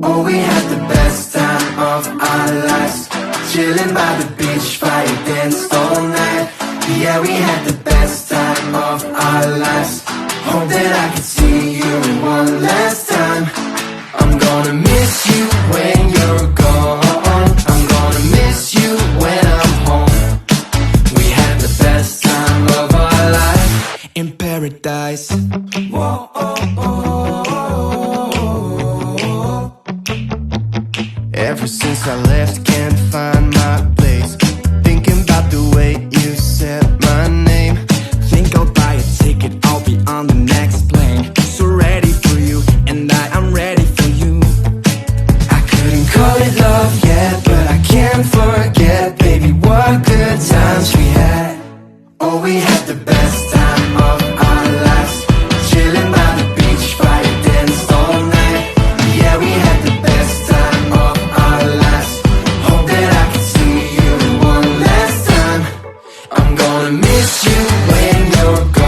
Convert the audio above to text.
Oh, we had the best time of our lives, chilling by the beach, fire danced all night. Yeah, we had the best time of our lives. Hope that I can see you one last time. I'm gonna miss you when you're gone. I'm gonna miss you when I'm home. We had the best time of our life in paradise. Whoa, oh, oh, oh. Ever since I left, can't find my place. Thinking about the way you said my name. Think I'll buy a ticket, I'll be on the next plane. So ready for you, and I'm ready for you. I couldn't call it love yet, but I can't forget, baby, what good times we had. Oh, we had the best time of our lives, chilling by the beach, fire danced all night. Yeah, we had the best time of our lives. Hope that I can see you one last time. I'm gonna miss you when you're gone.